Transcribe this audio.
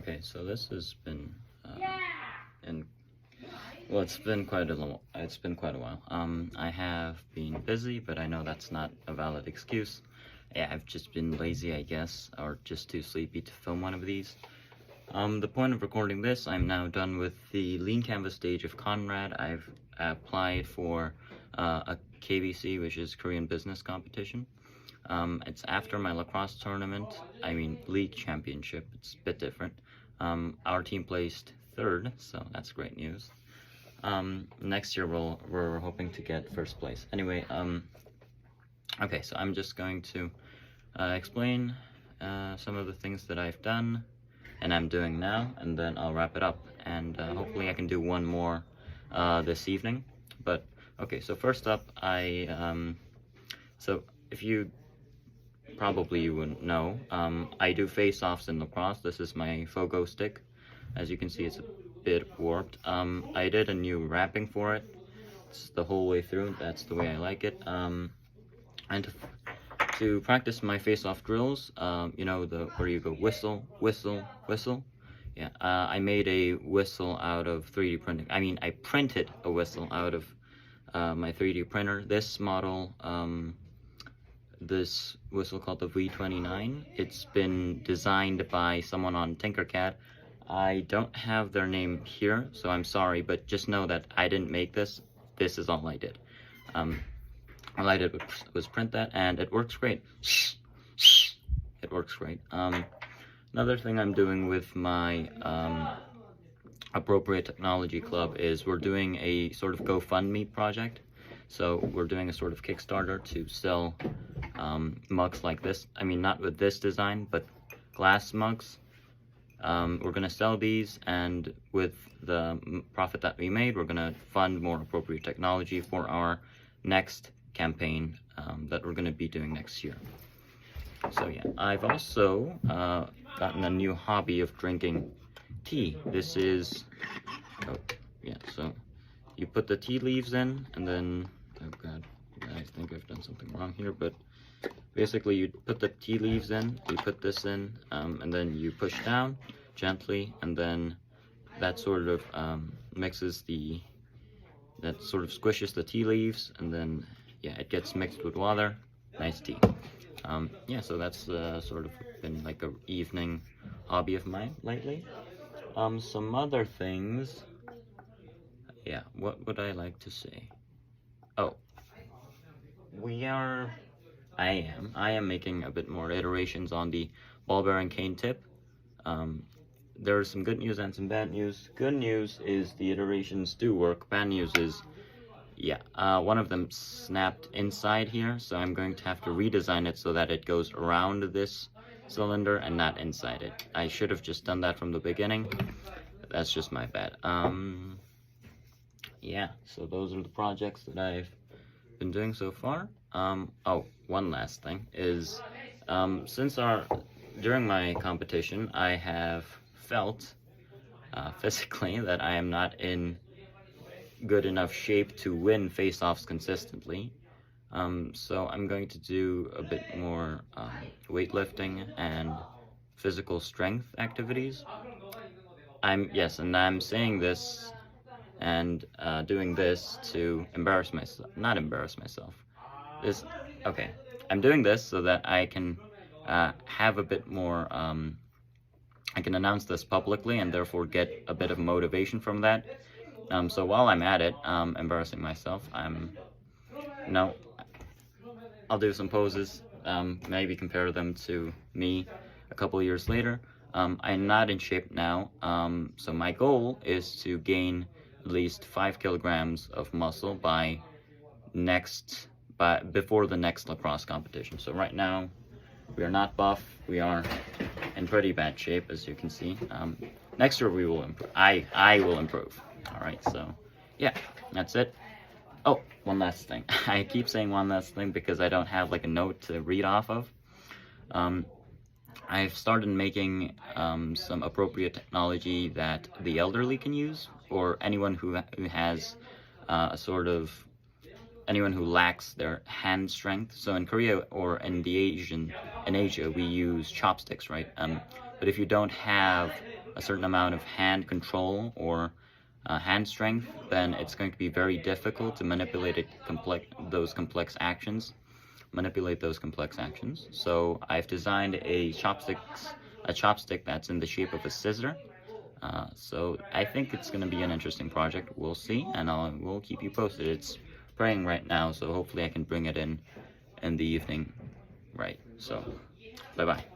Okay, so this has been and well, it's been quite a while. I have been busy, but I know that's not a valid excuse. Yeah, I've just been lazy, I guess, or just too sleepy to film one of these. The point of recording this, I'm now done with the Lean Canvas stage of Conrad. I've applied for a KBC, which is Korean Business Competition. It's after my lacrosse tournament, league championship. It's a bit different. Our team placed third, so that's great news. Next year we're hoping to get first place. Anyway, okay, so I'm just going to explain some of the things that I've done and I'm doing now, and then I'll wrap it up. And hopefully I can do one more this evening. But okay, so first up, so if you probably you wouldn't know, I do face-offs in lacrosse. This is my Fogo stick. As you can see, it's a bit warped. I did a new wrapping for it. It's the whole way through. That's the way I like it. And to practice my face-off drills, you know, where you go whistle, whistle, whistle. Yeah, I made a whistle out of 3D printing. I printed a whistle out of my 3D printer. This model, this whistle called the V29. It's been designed by someone on Tinkercad. I don't have their name here, so I'm sorry, but just know that I didn't make this. This is all I did. All I did was print that, and it works great. It works great. Another thing I'm doing with my Appropriate Technology Club is we're doing a sort of GoFundMe project. So we're doing a sort of Kickstarter to sell mugs like this. Not with this design, but glass mugs. We're going to sell these, and with the profit that we made, we're going to fund more appropriate technology for our next campaign that we're going to be doing next year. So yeah, I've also gotten a new hobby of drinking tea. This is, so you put the tea leaves in, and then, oh god, I think I've done something wrong here, but basically you put the tea leaves in, you put this in, and then you push down gently, and then that sort of squishes the tea leaves, and then yeah, it gets mixed with water. Nice tea. Yeah, so that's sort of been like a evening hobby of mine lately. Some other things. Yeah, what would I like to say? Oh, I am making a bit more iterations on the ball bearing cane tip. There's some good news and some bad news. Good news is the iterations do work. Bad news is, yeah, one of them snapped inside here, so I'm going to have to redesign it so that it goes around this cylinder and not inside it. I should have just done that from the beginning. That's just my bad. Yeah, so those are the projects that I've been doing so far. Oh, one last thing is, during my competition, I have felt physically that I am not in good enough shape to win face-offs consistently. So I'm going to do a bit more weightlifting and physical strength activities. I'm saying this and doing this to not embarrass myself. Okay, I'm doing this so that I can have a bit more, I can announce this publicly and therefore get a bit of motivation from that. So while I'm at it, embarrassing myself, I'll do some poses, maybe compare them to me a couple years later. I'm not in shape now, so my goal is to gain at least 5 kilograms of muscle before the next lacrosse competition. So right now, we are not buff, we are in pretty bad shape, as you can see. Next year we will improve. I will improve. Alright, so yeah, that's it. Oh, one last thing. I keep saying one last thing because I don't have like a note to read off of. I've started making some appropriate technology that the elderly can use, or anyone who has anyone who lacks their hand strength. So in Korea or in Asia, we use chopsticks, right? But if you don't have a certain amount of hand control or hand strength, then it's going to be very difficult to manipulate those complex actions. So I've designed a chopstick that's in the shape of a scissor. So I think it's going to be an interesting project. We'll see, and we'll keep you posted. It's praying right now, so hopefully I can bring it in the evening. Right, so bye-bye.